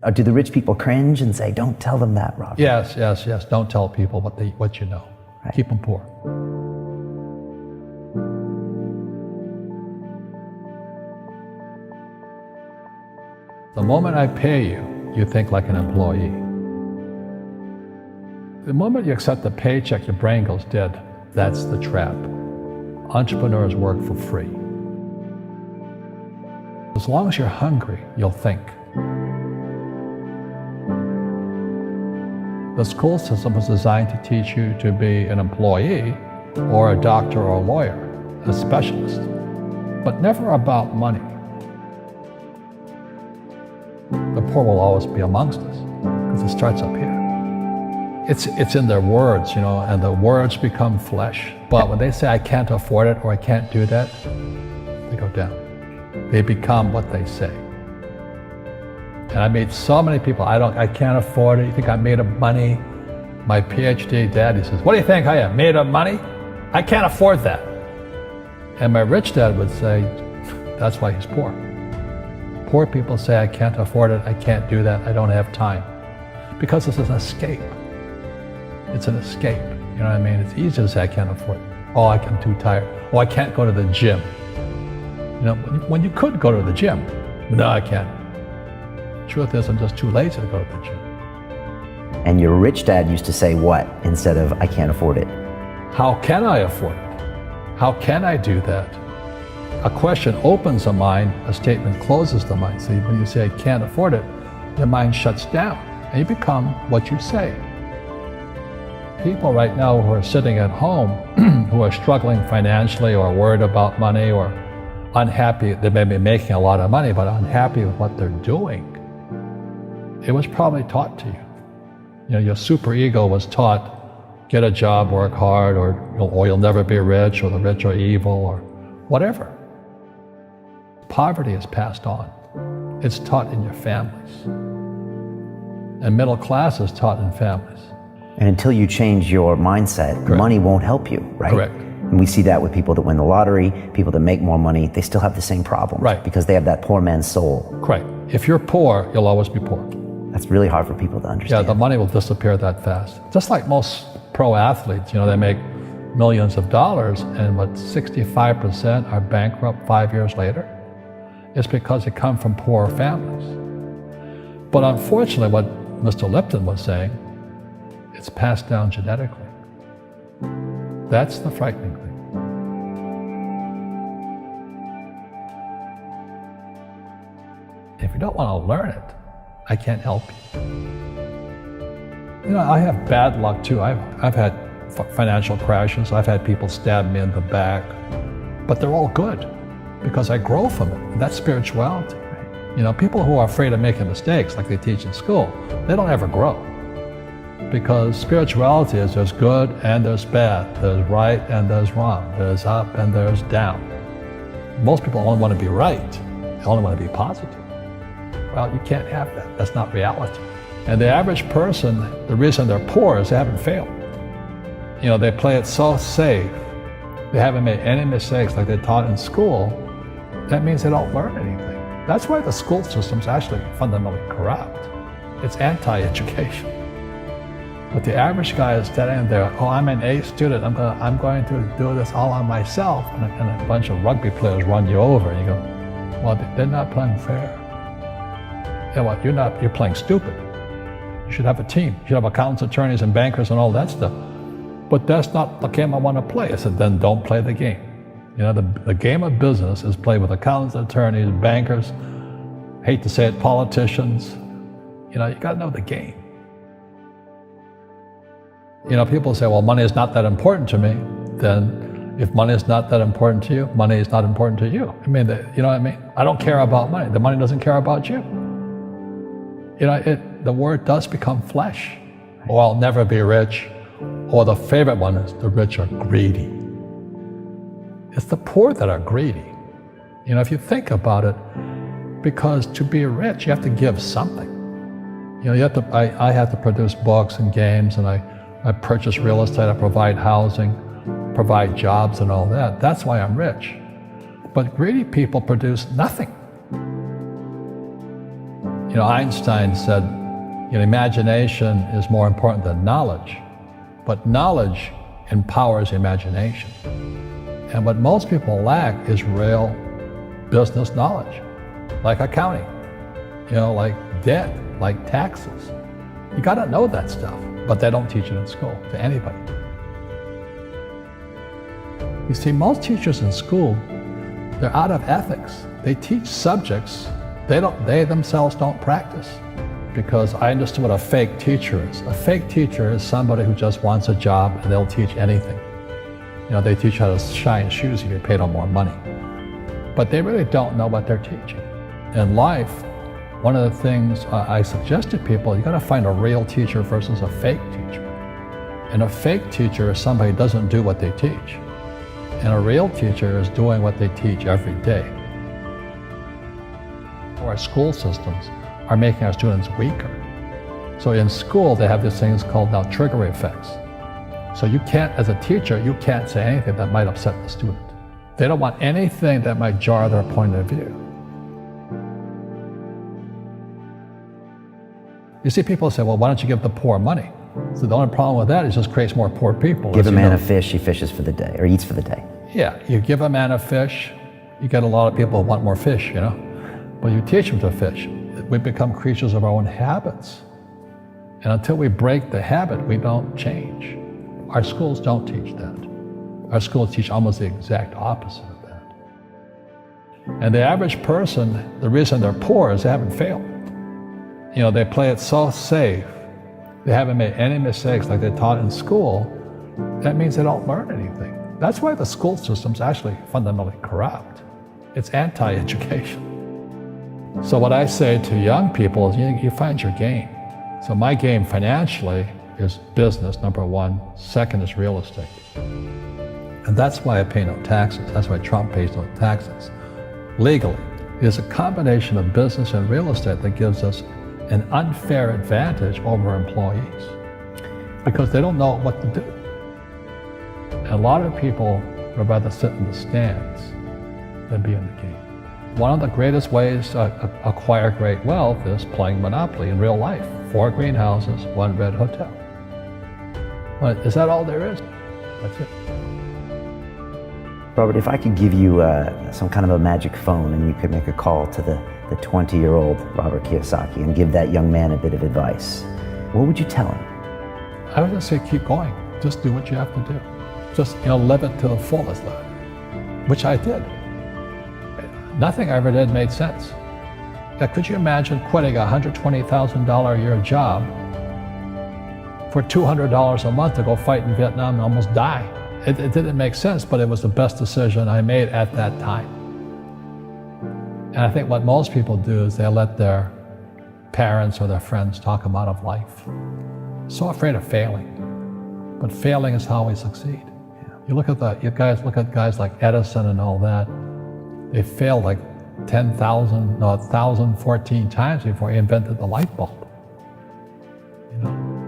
Or do the rich people cringe and say, don't tell them that, Robert? Yes. Don't tell people what you know. Right. Keep them poor. The moment I pay you, you think like an employee. The moment you accept the paycheck, your brain goes dead. That's the trap. Entrepreneurs work for free. As long as you're hungry, you'll think. The school system was designed to teach you to be an employee or a doctor or a lawyer, a specialist, but never about money. The poor will always be amongst us because it starts up here. It's in their words, and the words become flesh. But when they say, I can't afford it or I can't do that, they go down. They become what they say. And I made so many people, I can't afford it. You think I'm made of money? My PhD dad, he says, what do you think I am, made of money? I can't afford that. And my rich dad would say, that's why he's poor. Poor people say, I can't afford it, I can't do that, I don't have time. Because it's an escape. It's an escape, you know what I mean? It's easy to say, I can't afford it. Oh, I'm too tired. Oh, I can't go to the gym. When you could go to the gym. No, I can't. Truth is, I'm just too lazy to go to the gym. And your rich dad used to say what instead of, I can't afford it? How can I afford it? How can I do that? A question opens the mind, a statement closes the mind. See, when you say, I can't afford it, your mind shuts down, and you become what you say. People right now who are sitting at home, who are struggling financially or worried about money or unhappy, they may be making a lot of money, but unhappy with what they're doing. It was probably taught to you. Your superego was taught, get a job, work hard, or you'll never be rich, or the rich are evil, or whatever. Poverty is passed on. It's taught in your families. And middle class is taught in families. And until you change your mindset, Correct. Money won't help you, right? Correct. And we see that with people that win the lottery, people that make more money, they still have the same problems. Right. Because they have that poor man's soul. Correct. If you're poor, you'll always be poor. That's really hard for people to understand. Yeah, the money will disappear that fast. Just like most pro athletes, they make millions of dollars, and 65% are bankrupt 5 years later. It's because they come from poor families. But unfortunately, what Mr. Lipton was saying, it's passed down genetically. That's the frightening thing. If you don't want to learn it, I can't help you. I have bad luck too. I've had financial crashes. I've had people stab me in the back, but they're all good because I grow from it. And that's spirituality. People who are afraid of making mistakes, like they teach in school, they don't ever grow. Because spirituality is there's good and there's bad, there's right and there's wrong, there's up and there's down. Most people only want to be right, they only want to be positive. Well, you can't have that, that's not reality. And the average person, the reason they're poor is they haven't failed. They play it so safe, they haven't made any mistakes like they're taught in school. That means they don't learn anything. That's why the school system's actually fundamentally corrupt. It's anti-education. But the average guy is standing there, oh, I'm an A student, I'm going to do this all on myself, and a bunch of rugby players run you over, and you go, well, they're not playing fair. You're playing stupid. You should have a team. You should have accountants, attorneys, and bankers, and all that stuff. But that's not the game I want to play. I said, then don't play the game. The game of business is played with accountants, attorneys, bankers, hate to say it, politicians. You got to know the game. People say, well, money is not that important to me. Then if money is not that important to you, money is not important to you. You know what I mean? I don't care about money. The money doesn't care about you. The word does become flesh. Or I'll never be rich. Or the favorite one is the rich are greedy. It's the poor that are greedy. If you think about it, because to be rich, you have to give something. I have to produce books and games, and I purchase real estate, I provide housing, provide jobs and all that. That's why I'm rich. But greedy people produce nothing. Einstein said, imagination is more important than knowledge, but knowledge empowers imagination. And what most people lack is real business knowledge, like accounting, like debt, like taxes. You gotta know that stuff, but they don't teach it in school to anybody. You see, most teachers in school, they're out of ethics. They teach subjects they themselves don't practice. Because I understood what a fake teacher is. A fake teacher is somebody who just wants a job and they'll teach anything. They teach how to shine shoes if you pay them more money. But they really don't know what they're teaching. In life, one of the things I suggest to people, you gotta find a real teacher versus a fake teacher. And a fake teacher is somebody who doesn't do what they teach. And a real teacher is doing what they teach every day. Our school systems are making our students weaker. So in school, they have these things called now trigger effects. So you can't, as a teacher, you can't say anything that might upset the student. They don't want anything that might jar their point of view. You see people say, well, why don't you give the poor money? So the only problem with that is it just creates more poor people. Give a man a fish, he fishes for the day, or eats for the day. Yeah, you give a man a fish, you get a lot of people who want more fish, But you teach them to fish. We become creatures of our own habits. And until we break the habit, we don't change. Our schools don't teach that. Our schools teach almost the exact opposite of that. And the average person, the reason they're poor is they haven't failed. They play it so safe. They haven't made any mistakes like they taught in school. That means they don't learn anything. That's why the school system's actually fundamentally corrupt. It's anti-education. So what I say to young people is you find your game. So my game financially is business, number one. Second is real estate. And that's why I pay no taxes. That's why Trump pays no taxes. Legally, it is a combination of business and real estate that gives us an unfair advantage over employees because they don't know what to do. And a lot of people would rather sit in the stands than be in the game. One of the greatest ways to acquire great wealth is playing Monopoly in real life. 4 greenhouses, 1 red hotel. But is that all there is? That's it. Robert, if I could give you some kind of a magic phone and you could make a call to the 20-year-old Robert Kiyosaki and give that young man a bit of advice, what would you tell him? I would just say keep going. Just do what you have to do. Just live it to the fullest, which I did. Nothing I ever did made sense. Now, could you imagine quitting a $120,000 a year job for $200 a month to go fight in Vietnam and almost die? It didn't make sense, but it was the best decision I made at that time. And I think what most people do is they let their parents or their friends talk them out of life. So afraid of failing. But failing is how we succeed. You look at guys like Edison and all that. They failed like 1,014 times before he invented the light bulb.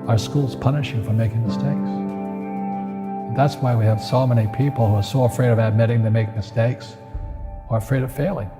Our schools punish you for making mistakes. And that's why we have so many people who are so afraid of admitting they make mistakes or afraid of failing.